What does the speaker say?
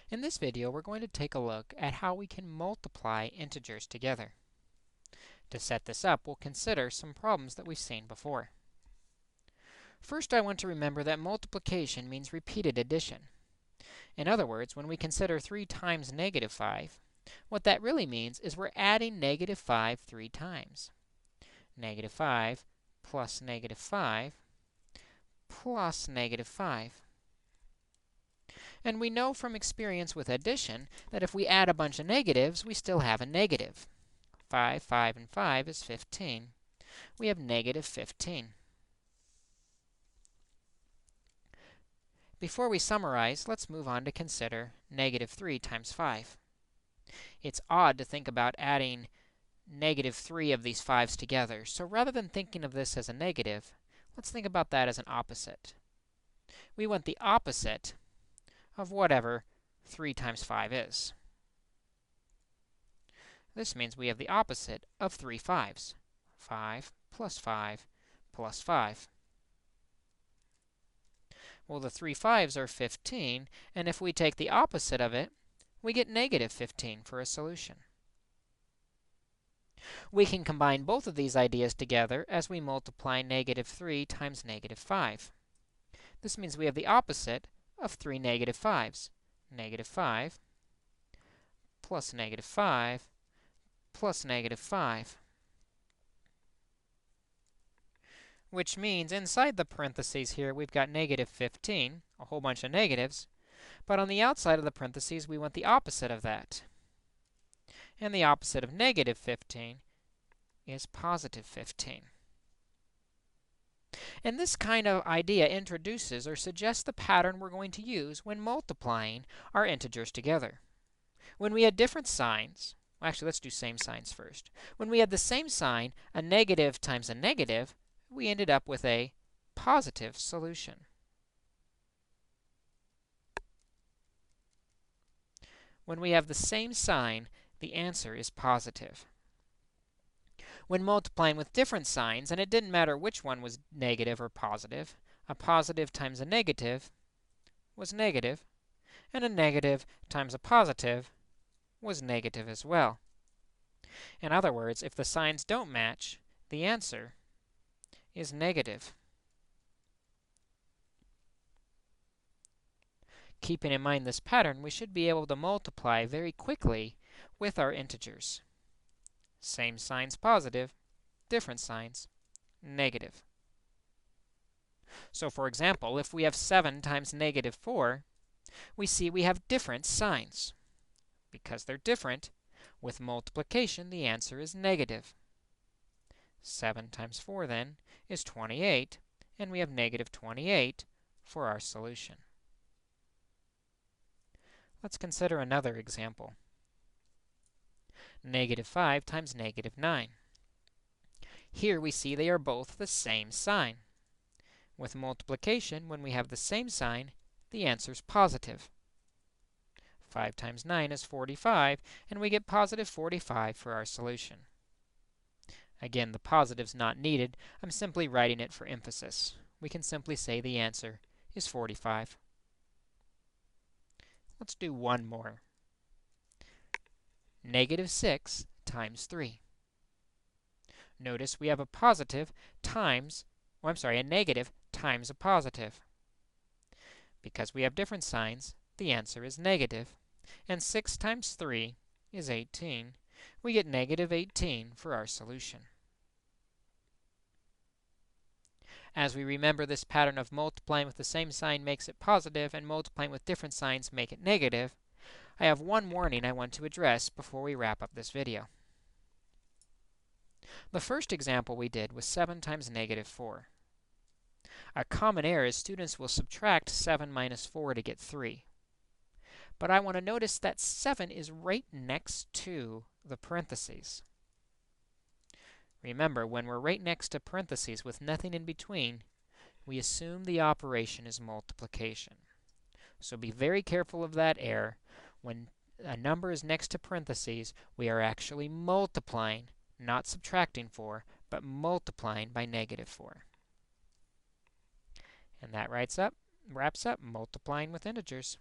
In this video, we're going to take a look at how we can multiply integers together. To set this up, we'll consider some problems that we've seen before. First, I want to remember that multiplication means repeated addition. In other words, when we consider 3 times negative 5, what that really means is we're adding negative 5 3 times. Negative 5 plus negative 5 plus negative 5. And we know from experience with addition that if we add a bunch of negatives, we still have a negative. 5, 5, and 5 is 15. We have negative 15. Before we summarize, let's move on to consider negative 3 times 5. It's odd to think about adding negative 3 of these 5's together, so rather than thinking of this as a negative, let's think about that as an opposite. We want the opposite of whatever 3 times 5 is. This means we have the opposite of 3 5's. 5 plus 5 plus 5. Well, the 3 5's are 15, and if we take the opposite of it, we get negative 15 for a solution. We can combine both of these ideas together as we multiply negative 3 times negative 5. This means we have the opposite of 3 negative 5's. Negative 5 plus negative 5 plus negative 5. Which means inside the parentheses here, we've got negative 15, a whole bunch of negatives. But on the outside of the parentheses, we want the opposite of that. And the opposite of negative 15 is positive 15. And this kind of idea introduces or suggests the pattern we're going to use when multiplying our integers together. When we had different signs, well, actually, let's do same signs first. When we had the same sign, a negative times a negative, we ended up with a positive solution. When we have the same sign, the answer is positive. When multiplying with different signs, and it didn't matter which one was negative or positive, a positive times a negative was negative, and a negative times a positive was negative as well. In other words, if the signs don't match, the answer is negative. Keeping in mind this pattern, we should be able to multiply very quickly with our integers. Same signs positive, different signs negative. So for example, if we have 7 times negative 4, we see we have different signs. Because they're different, with multiplication, the answer is negative. 7 times 4, then, is 28, and we have negative 28 for our solution. Let's consider another example. Negative 5 times negative 9. Here we see they are both the same sign. With multiplication, when we have the same sign, the answer is positive. 5 times 9 is 45, and we get positive 45 for our solution. Again, the positive's not needed. I'm simply writing it for emphasis. We can simply say the answer is 45. Let's do one more. Negative 6 times 3. Notice we have a positive times, a negative times a positive. Because we have different signs, the answer is negative. And 6 times 3 is 18. We get negative 18 for our solution. As we remember, this pattern of multiplying with the same sign makes it positive, and multiplying with different signs make it negative, I have one warning I want to address before we wrap up this video. The first example we did was 7 times negative 4. A common error is students will subtract 7 minus 4 to get 3. But I want to notice that 7 is right next to the parentheses. Remember, when we're right next to parentheses with nothing in between, we assume the operation is multiplication. So be very careful of that error. When a number is next to parentheses, we are actually multiplying, not subtracting 4, but multiplying by negative 4. And that wraps up multiplying with integers.